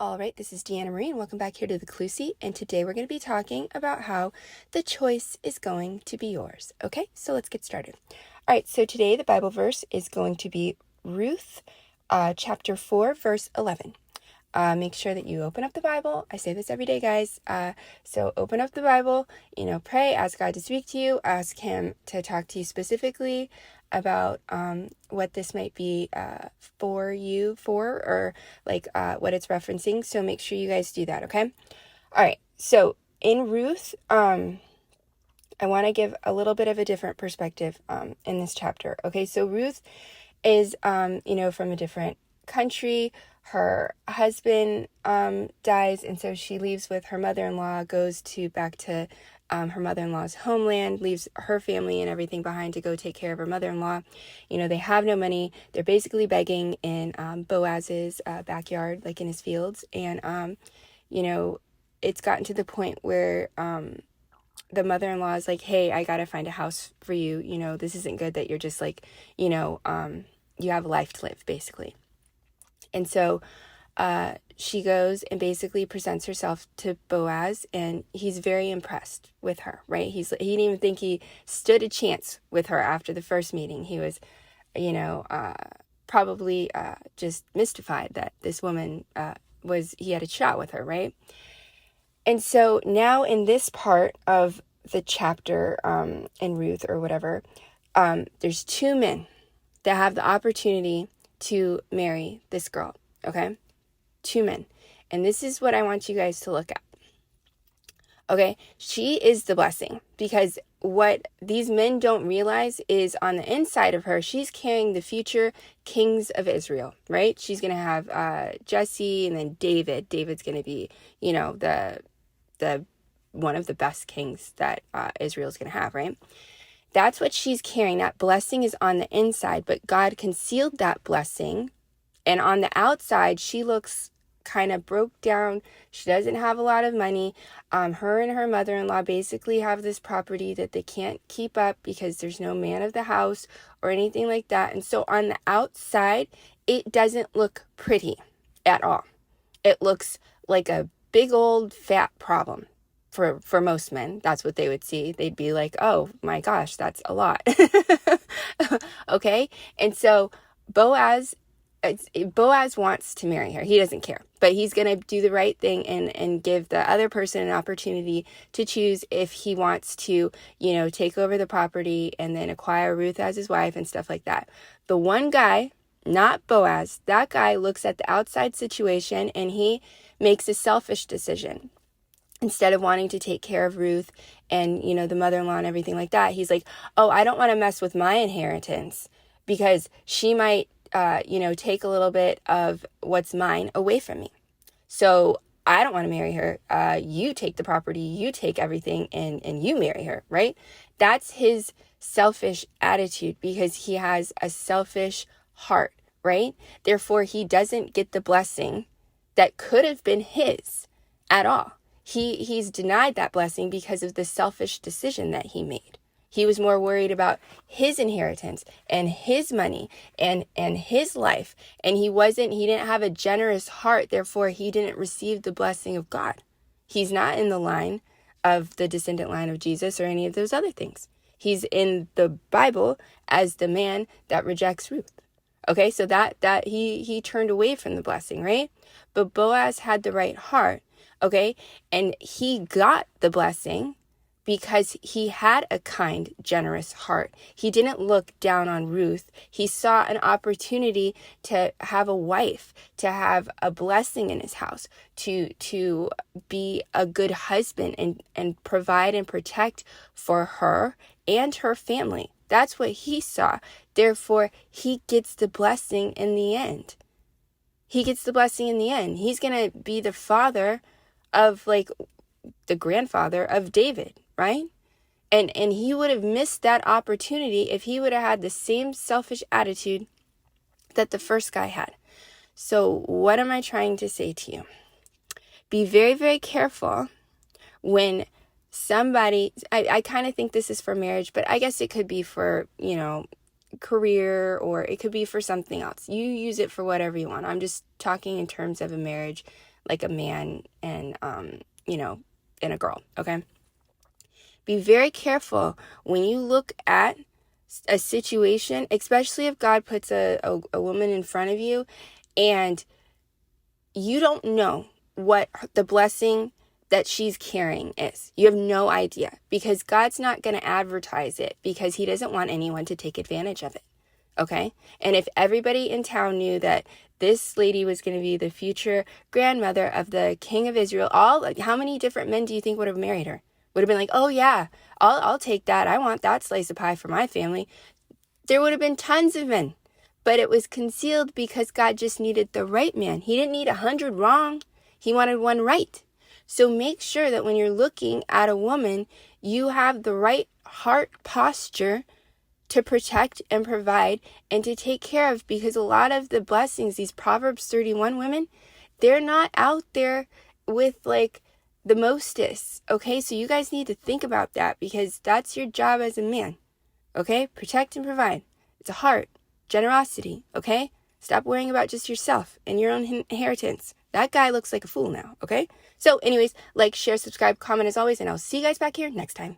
All right, this is Deanna Marie, and welcome back here to the Clue Seat. And today we're going to be talking about how the choice is going to be yours. Okay, so let's get started. All right, so today the Bible verse is going to be Ruth, chapter 4, verse 11. Make sure that you open up the Bible. I say this every day, guys. So open up the Bible, pray, ask God to speak to you, ask Him to talk to you specifically about what this might be for you or what it's referencing. So make sure you guys do that, okay? All right, so in Ruth, I want to give a little bit of a different perspective in this chapter. Okay, so Ruth is, from a different country. Her husband dies, and so she leaves with her mother-in-law, goes back to her mother-in-law's homeland, leaves her family and everything behind to go take care of her mother-in-law. They have no money. They're basically begging in Boaz's backyard, like in his fields. And, it's gotten to the point where the mother-in-law is like, hey, I got to find a house for you. This isn't good that you're just like, you have a life to live, basically. And so she goes and basically presents herself to Boaz, and he's very impressed with her, right? He didn't even think he stood a chance with her after the first meeting. He was, probably just mystified that this woman he had a shot with her, right? And so now in this part of the chapter in Ruth or whatever, there's two men that have the opportunity to marry this girl, okay? Two men. And this is what I want you guys to look at. Okay, she is the blessing, because what these men don't realize is on the inside of her, she's carrying the future kings of Israel, right? She's going to have Jesse and then David. David's going to be, the one of the best kings that Israel's going to have, right? That's what she's carrying. That blessing is on the inside, but God concealed that blessing. And on the outside, she looks kind of broke down. She doesn't have a lot of money. Her and her mother-in-law basically have this property that they can't keep up because there's no man of the house or anything like that. And so on the outside, it doesn't look pretty at all. It looks like a big old fat problem. For most men, that's what they would see. They'd be like, oh my gosh, that's a lot. Okay? And so Boaz wants to marry her. He doesn't care, but he's going to do the right thing and give the other person an opportunity to choose if he wants to, take over the property and then acquire Ruth as his wife and stuff like that. The one guy, not Boaz, that guy looks at the outside situation and he makes a selfish decision. Instead of wanting to take care of Ruth and, the mother-in-law and everything like that, he's like, oh, I don't want to mess with my inheritance because she might, take a little bit of what's mine away from me. So I don't want to marry her. You take the property, you take everything, and you marry her, right? That's his selfish attitude because he has a selfish heart, right? Therefore, he doesn't get the blessing that could have been his at all. He's denied that blessing because of the selfish decision that he made. He was more worried about his inheritance and his money and his life. And he didn't have a generous heart. Therefore, he didn't receive the blessing of God. He's not in the line of the descendant line of Jesus or any of those other things. He's in the Bible as the man that rejects Ruth. Okay, so that he turned away from the blessing, right? But Boaz had the right heart. Okay, and he got the blessing because he had a kind, generous heart. He didn't look down on Ruth. He saw an opportunity to have a wife, to have a blessing in his house, to be a good husband and provide and protect for her and her family. That's what he saw. Therefore, he gets the blessing in the end. He gets the blessing in the end. He's going to be the father of the grandfather of David, right? And he would have missed that opportunity if he would have had the same selfish attitude that the first guy had. So what am I trying to say to you? Be very, very careful when somebody, I kind of think this is for marriage, but I guess it could be for, career, or it could be for something else. You use it for whatever you want. I'm just talking in terms of a marriage. like a man and, and a girl, okay? Be very careful when you look at a situation, especially if God puts a woman in front of you and you don't know what the blessing that she's carrying is. You have no idea, because God's not going to advertise it, because he doesn't want anyone to take advantage of it. Okay? And if everybody in town knew that this lady was going to be the future grandmother of the king of Israel, how many different men do you think would have married her? Would have been like, oh yeah, I'll take that. I want that slice of pie for my family. There would have been tons of men, but it was concealed because God just needed the right man. He didn't need 100 wrong. He wanted one right. So make sure that when you're looking at a woman, you have the right heart posture to protect and provide and to take care of, because a lot of the blessings, these Proverbs 31 women, they're not out there with like the mostest. Okay, so you guys need to think about that, because that's your job as a man. Okay, protect and provide. It's a heart, generosity. Okay, stop worrying about just yourself and your own inheritance. That guy looks like a fool now. Okay, so anyways, like, share, subscribe, comment as always, and I'll see you guys back here next time.